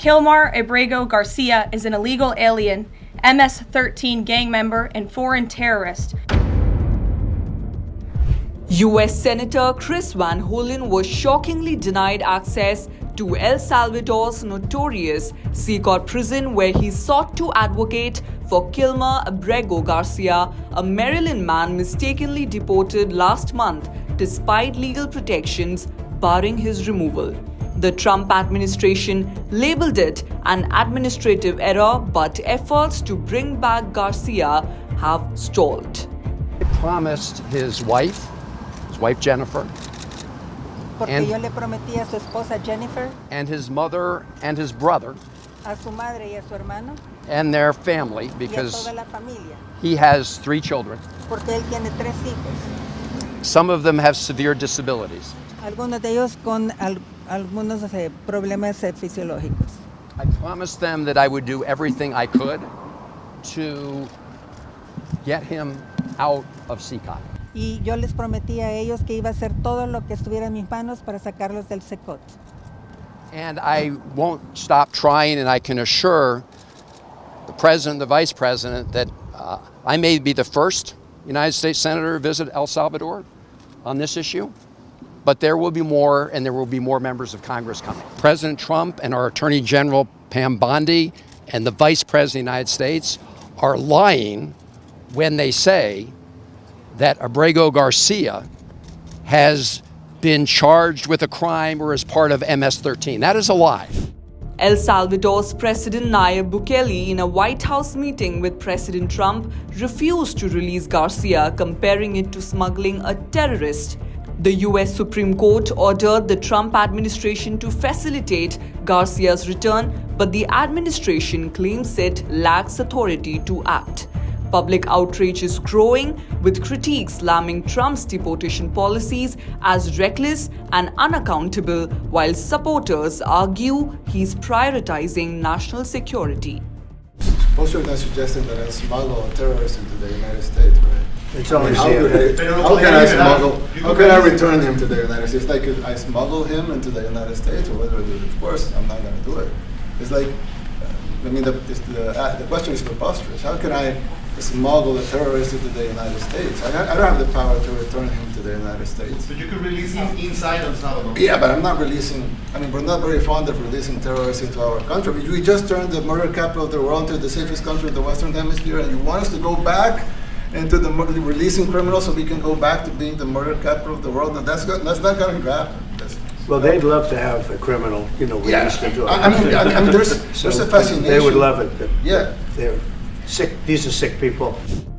Kilmar Abrego Garcia is an illegal alien, MS-13 gang member, and foreign terrorist. U.S. Senator Chris Van Hollen was shockingly denied access to El Salvador's Notorious CECOT prison, where he sought to advocate for Kilmar Abrego Garcia, a Maryland man mistakenly deported last month despite legal protections barring his removal. The Trump administration labeled it an administrative error, but efforts to bring back Garcia have stalled. He promised his wife Jennifer, Porque yo le prometí a su esposa Jennifer, and his mother and his brother, a su madre y a su hermano, and their family, y a because toda la familia, he has 3 children. porque él tiene 3 hijos. Some of them have severe disabilities. Algunos de ellos con algunos problemas fisiológicos. I promised them that I would do everything I could to get him out of CECOT. Y yo les prometí a ellos que iba a hacer todo lo que estuviera en mis manos para sacarlos del CECOT. And I won't stop trying, and I can assure the president, the vice president, that I may be the first United States senator to visit El Salvador on this issue, but there will be more, and there will be more members of Congress coming. President Trump and our Attorney General Pam Bondi and the Vice President of the United States are lying when they say that Abrego Garcia has been charged with a crime or is part of MS-13. That is a lie. El Salvador's President Nayib Bukele, in a White House meeting with President Trump, refused to release Garcia, comparing it to smuggling a terrorist. The U.S. Supreme Court ordered the Trump administration to facilitate Garcia's return, but the administration claims it lacks authority to act. Public outrage is growing, with critics slamming Trump's deportation policies as reckless and unaccountable, while supporters argue he's prioritizing national security. Also, you're not suggesting that I smuggle a terrorist into the United States, right? It's always how can I return him to the United States? Like, could I smuggle him into the United States, or whether of course I'm not going to do it. It's like, I mean, the question is preposterous. How can I smuggle a terrorist into the United States? I don't have the power to return him to the United States. But you could release him inside El Salvador. Yeah, but I'm not releasing, I mean, we're not very fond of releasing terrorists into our country. We just turned the murder capital of the world to the safest country in the Western Hemisphere, and you want us to go back into the releasing criminals so we can go back to being the murder capital of the world? And that's not going to happen. Well, they'd love to have a criminal, released into I mean, there's a fascination. They would love it. Yeah. They're sick. These are sick people.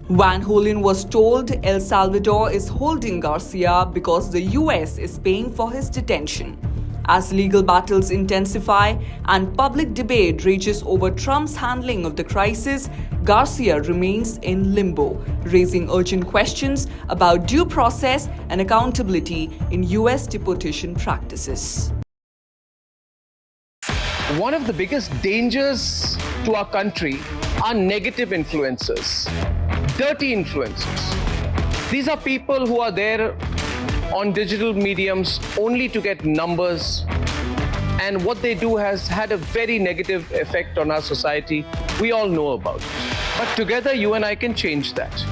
Van Hollen was told El Salvador is holding Garcia because the U.S. is paying for his detention. As legal battles intensify and public debate rages over Trump's handling of the crisis, Garcia remains in limbo, raising urgent questions about due process and accountability in U.S. deportation practices. One of the biggest dangers to our country are negative influences, dirty influences. These are people who are there on digital mediums only to get numbers, and what they do has had a very negative effect on our society. We all know about it. But together, you and I can change that.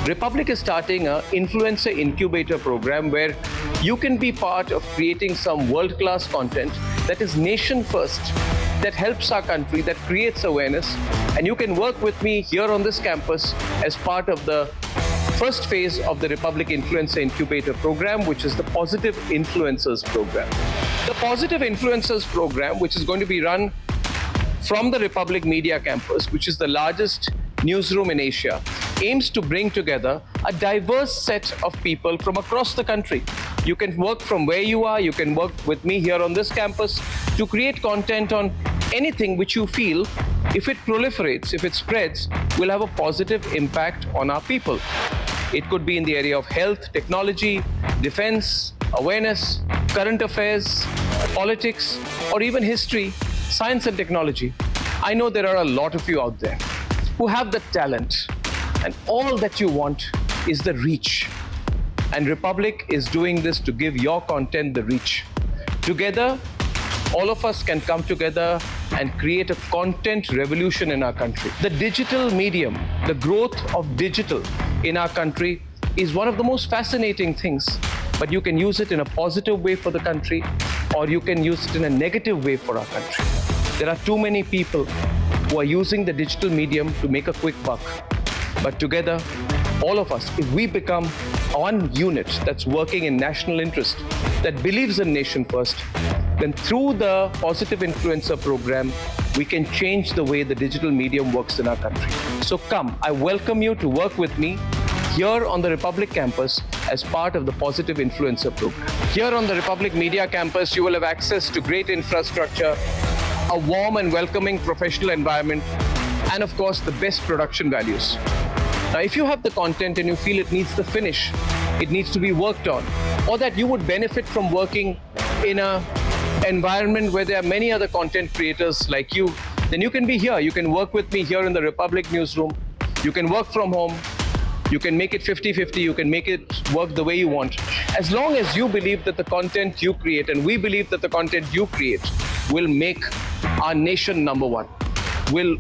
Republic is starting an influencer incubator program where you can be part of creating some world-class content that is nation first, that helps our country, that creates awareness, and you can work with me here on this campus as part of the first phase of the Republic Influencer Incubator program, which is the Positive Influencers program. The Positive Influencers program, which is going to be run from the Republic Media Campus, which is the largest newsroom in Asia, aims to bring together a diverse set of people from across the country. You can work from where you are, you can work with me here on this campus to create content on anything which you feel, if it proliferates, if it spreads, will have a positive impact on our people. It could be in the area of health, technology, defense, awareness, current affairs, politics, or even history, science and technology. I know there are a lot of you out there who have the talent, and all that you want is the reach. And Republic is doing this to give your content the reach. Together, all of us can come together and create a content revolution in our country. The digital medium, the growth of digital in our country is one of the most fascinating things, but you can use it in a positive way for the country, or you can use it in a negative way for our country. There are too many people who are using the digital medium to make a quick buck. But together, all of us, if we become one unit that's working in national interest, that believes in nation first, then through the Positive Influencer program, we can change the way the digital medium works in our country. So come, I welcome you to work with me here on the Republic campus as part of the Positive Influencer program. Here on the Republic Media campus, you will have access to great infrastructure, a warm and welcoming professional environment, and of course, the best production values. Now, if you have the content and you feel it needs the finish, it needs to be worked on, or that you would benefit from working in an environment where there are many other content creators like you, then you can be here. You can work with me here in the Republic newsroom. You can work from home. You can make it 50-50. You can make it work the way you want. As long as you believe that the content you create, and we believe that the content you create, will make our nation number one, will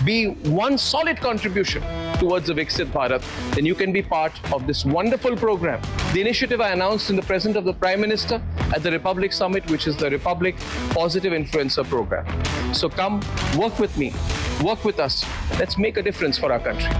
be one solid contribution towards the Viksit Bharat, then you can be part of this wonderful program. The initiative I announced in the presence of the Prime Minister at the Republic Summit, which is the Republic Positive Influencer program. So come, work with me, work with us. Let's make a difference for our country.